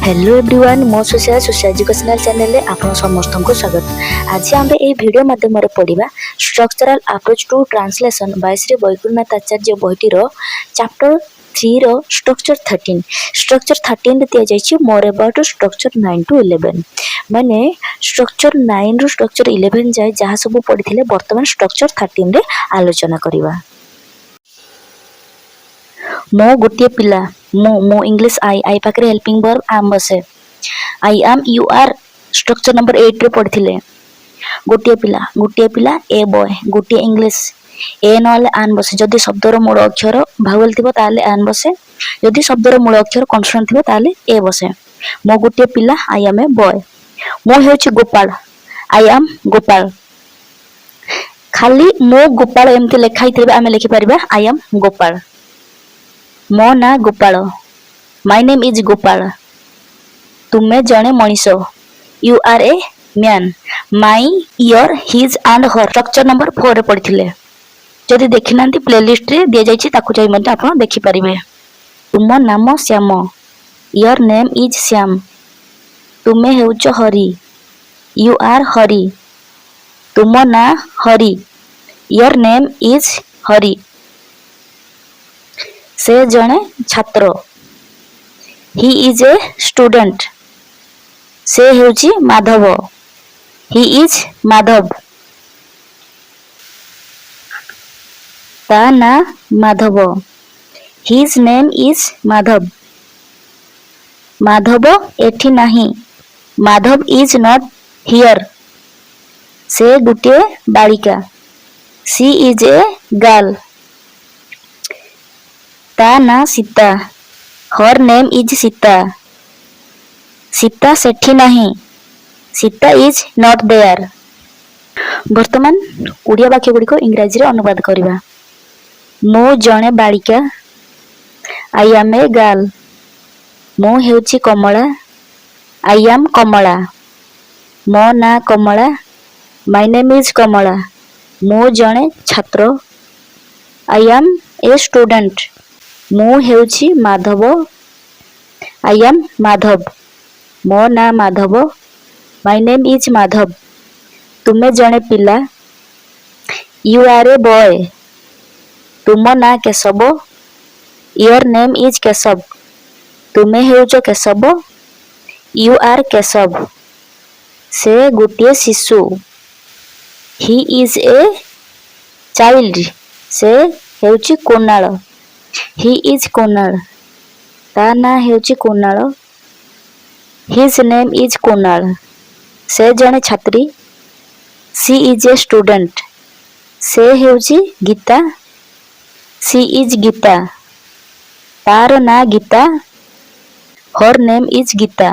Hello everyone मो Sushila Sushila educational channel रे आपन समस्त को स्वागत। आज आम ए वीडियो माध्यम पढ़ा structural approach to translation by Shri Baikunthanath Acharya बहीटीर चैप्टर 3 रो स्ट्रक्चर 13 दिया जाइछि मोर अबाउट स्ट्रक्चर 9 टू 11 माने स्ट्रक्चर 9 रो स्ट्रक्चर 11 जाय जहाँ सब पढ़िथिले वर्तमान स्ट्रक्चर 13 रे आलोचना करिवा। मो गोटे पिला मो इंग्लिश आई पाखे हेल्पिंग वर्ब आम बसे आई आम यू आर स्ट्रक्चर नंबर 8 रे पढ़िथिले। गोटे पिला ए बॉय गोटे इंग्लिश ए नले आन बसे जदि शब्दर मूल अक्षर भावेल थिबो ताले आन बसे जदि शब्दर मूल अक्षर कन्सोनेंट थिबो ताले ए बसे। मो गोटे पिला आई एम ए बॉय। मो हेउछि गोपाल आई एम गोपाल। खाली मो गोपाल एमति लेखाई थिबे आमे लिखि परिबा आई एम गोपाल। मो ना Gopal my name is Gopal. तुमे जणे Manish you are a man my your his and her structure number 4 रे पढ़िथिले। जदि देखि नांती प्लेलिस्ट रे दिया जाइछि ताकु जाई मते आपण देखि परिबे। तुम नाम Shyam your name is Shyam. तुमे हेउच हरि यू आर हरि। तुम ना Hari your name is Hari. से जणे छात्र ही इज ए स्टूडेंट। से हेउची माधव ही इज माधव। ता ना Madhav his name is Madhav. Madhav एठी नाही माधव इज नॉट हियर। से गुटे बालिका सी इज ए गर्ल। ता ना Sita her name is Sita. Sita Sethi नहीं सीता इज नॉट देयर। वर्तमान ओडिया वाक्य गुडी को इंग्रजी रे अनुवाद करिवा। मो जणे बालिका आई एम ए गर्ल। मो हेउची कमला आई एम कमला। मो ना कमला माय नेम इज कमला। मो जणे छात्र आई एम ए स्टूडेंट। मो हेउची माधव आई एम माधव। मो ना Madhav my name is Madhav. तुमे जणे पिला यू आर ए बॉय। तुम ना Keshav your name is Keshav. तुमे हेउच केशव यू आर केशव। से गोटे शिशु ही इज ए चाइल्ड। से हेउची कोनाल ही इज कोनाल। ता ना हेउची Kunal his name is Kunal. से जणे छात्री सी इज ए स्टूडेंट। से हेउची गीता सी इज गीता। तार ना Gita her name is Gita.